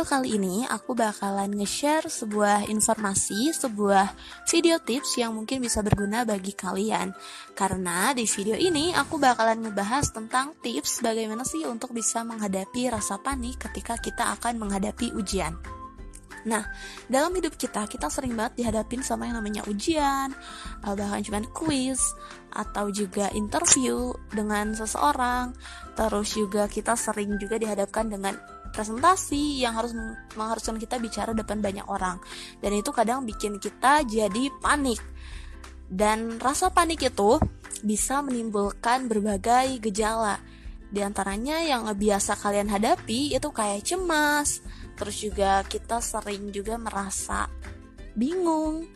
Kali ini aku bakalan nge-share sebuah informasi, sebuah video tips yang mungkin bisa berguna bagi kalian. Karena di video ini aku bakalan ngebahas tentang tips bagaimana sih untuk bisa menghadapi rasa panik ketika kita akan menghadapi ujian. Nah, dalam hidup kita sering banget dihadapin sama yang namanya ujian, bahkan cuman kuis, atau juga interview dengan seseorang. Terus juga kita sering juga dihadapkan dengan presentasi yang mengharuskan kita bicara depan banyak orang. Dan itu kadang bikin kita jadi panik. Dan rasa panik itu bisa menimbulkan berbagai gejala. Di antaranya yang biasa kalian hadapi itu kayak cemas. Terus juga kita sering juga merasa bingung.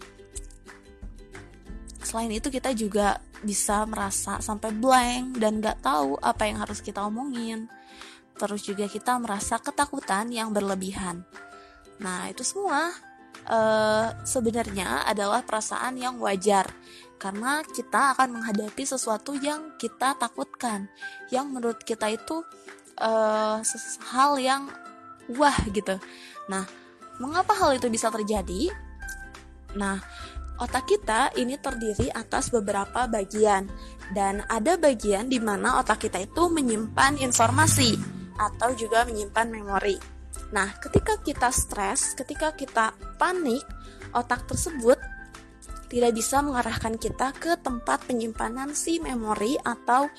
Selain itu kita juga bisa merasa sampai blank dan gak tahu apa yang harus kita omongin. Terus juga kita merasa ketakutan yang berlebihan. Nah, itu semua sebenarnya adalah perasaan yang wajar. Karena kita akan menghadapi sesuatu yang kita takutkan. Yang menurut kita itu hal yang wah gitu. Nah, mengapa hal itu bisa terjadi? Nah, otak kita ini terdiri atas beberapa bagian. Dan ada bagian di mana otak kita itu menyimpan informasi atau juga menyimpan memori. Nah, ketika kita stres, ketika kita panik, otak tersebut tidak bisa mengarahkan kita ke tempat penyimpanan si memori atau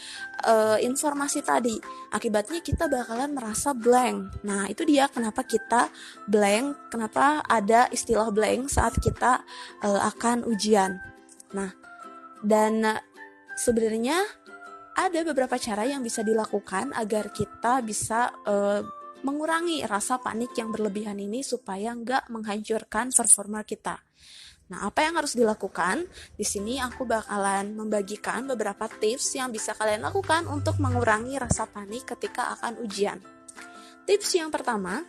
informasi tadi. Akibatnya kita bakalan merasa blank. Nah, itu dia kenapa kita blank, kenapa ada istilah blank saat kita akan ujian. Nah, dan sebenarnya ada beberapa cara yang bisa dilakukan agar kita bisa mengurangi rasa panik yang berlebihan ini supaya nggak menghancurkan performa kita. Nah, apa yang harus dilakukan? Di sini aku bakalan membagikan beberapa tips yang bisa kalian lakukan untuk mengurangi rasa panik ketika akan ujian. Tips yang pertama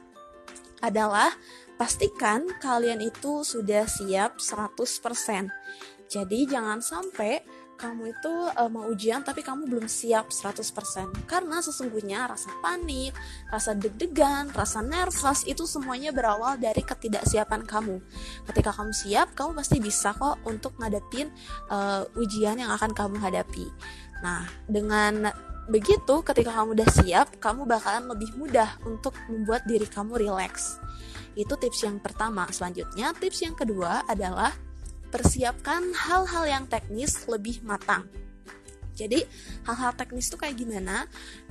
adalah pastikan kalian itu sudah siap 100%. Jadi jangan sampai kamu itu mau ujian tapi kamu belum siap 100%. Karena sesungguhnya rasa panik, rasa deg-degan, rasa nervous itu semuanya berawal dari ketidaksiapan kamu. Ketika kamu siap, kamu pasti bisa kok untuk ngadepin ujian yang akan kamu hadapi. Nah, dengan begitu ketika kamu udah siap, kamu bakalan lebih mudah untuk membuat diri kamu rileks. Itu tips yang pertama. Selanjutnya, tips yang kedua adalah persiapkan hal-hal yang teknis lebih matang. Jadi hal-hal teknis itu kayak gimana?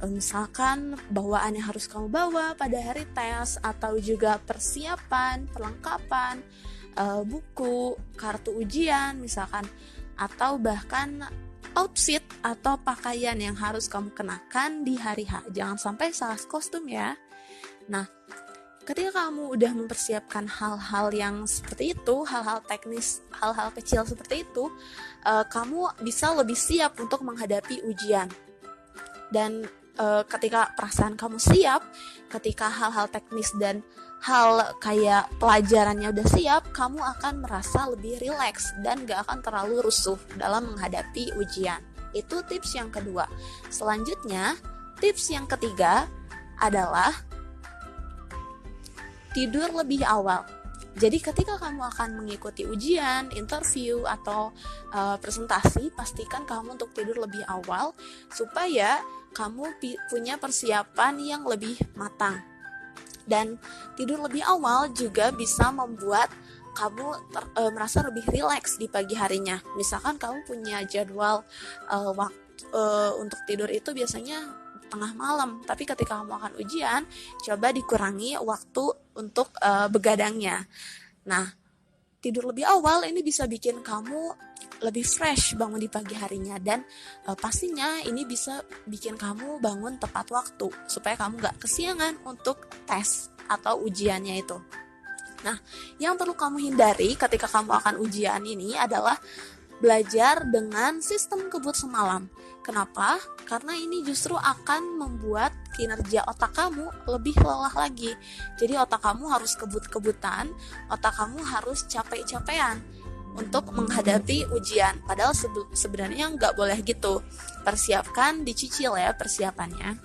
Misalkan bawaan yang harus kamu bawa pada hari tes, atau juga persiapan, perlengkapan, buku, kartu ujian misalkan, atau bahkan outfit atau pakaian yang harus kamu kenakan di hari H. Jangan sampai salah kostum ya. Nah, ketika kamu udah mempersiapkan hal-hal yang seperti itu, hal-hal teknis, hal-hal kecil seperti itu, kamu bisa lebih siap untuk menghadapi ujian. Dan ketika perasaan kamu siap, ketika hal-hal teknis dan hal kayak pelajarannya udah siap, kamu akan merasa lebih rileks dan gak akan terlalu rusuh dalam menghadapi ujian. Itu tips yang kedua. Selanjutnya, tips yang ketiga adalah tidur lebih awal. Jadi ketika kamu akan mengikuti ujian, interview, atau presentasi, pastikan kamu untuk tidur lebih awal supaya kamu punya persiapan yang lebih matang. Dan tidur lebih awal juga bisa membuat kamu merasa lebih rileks di pagi harinya. Misalkan kamu punya jadwal waktu untuk tidur itu biasanya tengah malam, tapi ketika kamu akan ujian, coba dikurangi waktu untuk begadangnya. Nah, tidur lebih awal ini bisa bikin kamu lebih fresh bangun di pagi harinya, dan pastinya ini bisa bikin kamu bangun tepat waktu supaya kamu gak kesiangan untuk tes atau ujiannya itu. Nah, yang perlu kamu hindari ketika kamu akan ujian ini adalah belajar dengan sistem kebut semalam. Kenapa? Karena ini justru akan membuat kinerja otak kamu lebih lelah lagi. Jadi otak kamu harus kebut-kebutan, otak kamu harus capek-capean untuk menghadapi ujian. Padahal sebenarnya nggak boleh gitu. Persiapkan, dicicil ya persiapannya.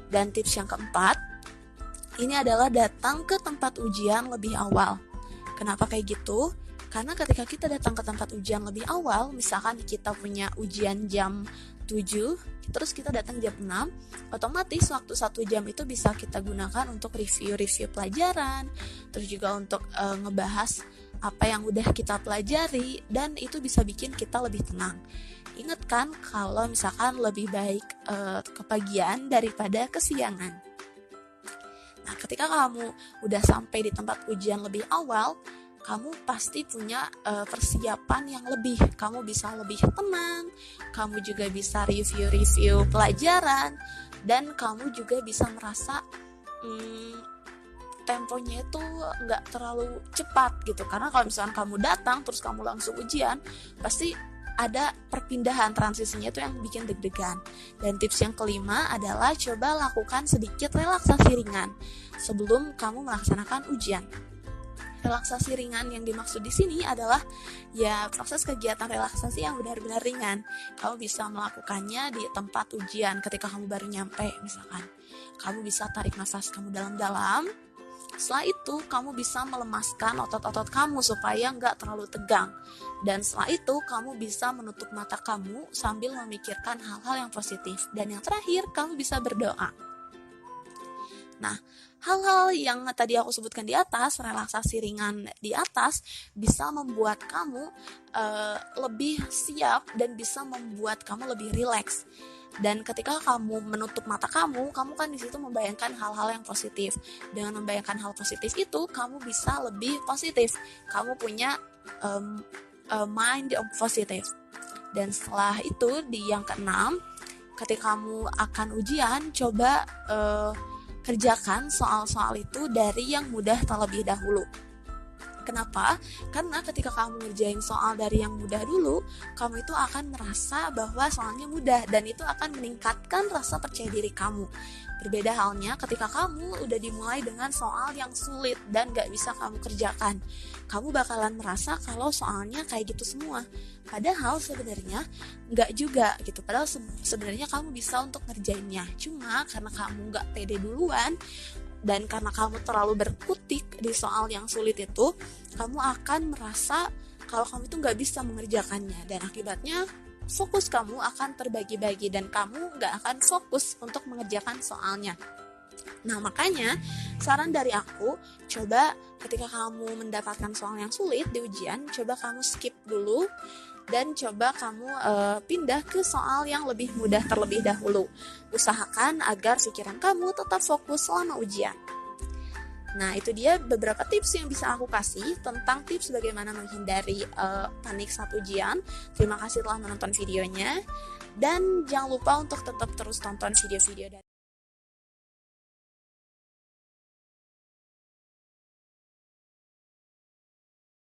Dan tips yang keempat ini adalah datang ke tempat ujian lebih awal. Kenapa kayak gitu? Karena ketika kita datang ke tempat ujian lebih awal, misalkan kita punya ujian jam 7, terus kita datang jam 6, otomatis waktu 1 jam itu bisa kita gunakan untuk review-review pelajaran, terus juga untuk ngebahas apa yang udah kita pelajari, dan itu bisa bikin kita lebih tenang. Ingat kan kalau misalkan lebih baik kepagian daripada kesiangan. Nah, ketika kamu udah sampai di tempat ujian lebih awal, kamu pasti punya persiapan yang lebih. Kamu bisa lebih tenang, kamu juga bisa review-review pelajaran, dan kamu juga bisa merasa temponya itu nggak terlalu cepat gitu. Karena kalau misalkan kamu datang terus kamu langsung ujian, pasti ada perpindahan transisinya itu yang bikin deg-degan. Dan tips yang kelima adalah coba lakukan sedikit relaksasi ringan sebelum kamu melaksanakan ujian. Relaksasi ringan yang dimaksud di sini adalah ya proses kegiatan relaksasi yang benar-benar ringan. Kamu bisa melakukannya di tempat ujian ketika kamu baru nyampe misalkan. Kamu bisa tarik nafas kamu dalam-dalam. Setelah itu kamu bisa melemaskan otot-otot kamu supaya nggak terlalu tegang. Dan setelah itu kamu bisa menutup mata kamu sambil memikirkan hal-hal yang positif. Dan yang terakhir kamu bisa berdoa. Nah, hal-hal yang tadi aku sebutkan di atas, relaksasi ringan di atas, bisa membuat kamu lebih siap dan bisa membuat kamu lebih rileks. Dan ketika kamu menutup mata kamu kan di situ membayangkan hal-hal yang positif. Dengan membayangkan hal positif itu, kamu bisa lebih positif. Kamu punya mind yang positif. Dan setelah itu di yang keenam, ketika kamu akan ujian, coba kerjakan soal-soal itu dari yang mudah terlebih dahulu. Kenapa? Karena ketika kamu ngerjain soal dari yang mudah dulu, kamu itu akan merasa bahwa soalnya mudah, dan itu akan meningkatkan rasa percaya diri kamu. Berbeda halnya ketika kamu udah dimulai dengan soal yang sulit dan gak bisa kamu kerjakan. Kamu bakalan merasa kalau soalnya kayak gitu semua. Padahal sebenarnya gak juga gitu. Padahal sebenarnya kamu bisa untuk ngerjainnya. Cuma karena kamu gak pede duluan, dan karena kamu terlalu berkutik di soal yang sulit itu, kamu akan merasa kalau kamu itu gak bisa mengerjakannya. Dan akibatnya fokus kamu akan terbagi-bagi dan kamu gak akan fokus untuk mengerjakan soalnya. Nah, makanya saran dari aku, coba ketika kamu mendapatkan soal yang sulit di ujian, coba kamu skip dulu dan coba kamu pindah ke soal yang lebih mudah terlebih dahulu. Usahakan agar pikiran kamu tetap fokus selama ujian. Nah, itu dia beberapa tips yang bisa aku kasih tentang tips bagaimana menghindari panik saat ujian. Terima kasih telah menonton videonya. Dan jangan lupa untuk tetap terus tonton video-video dari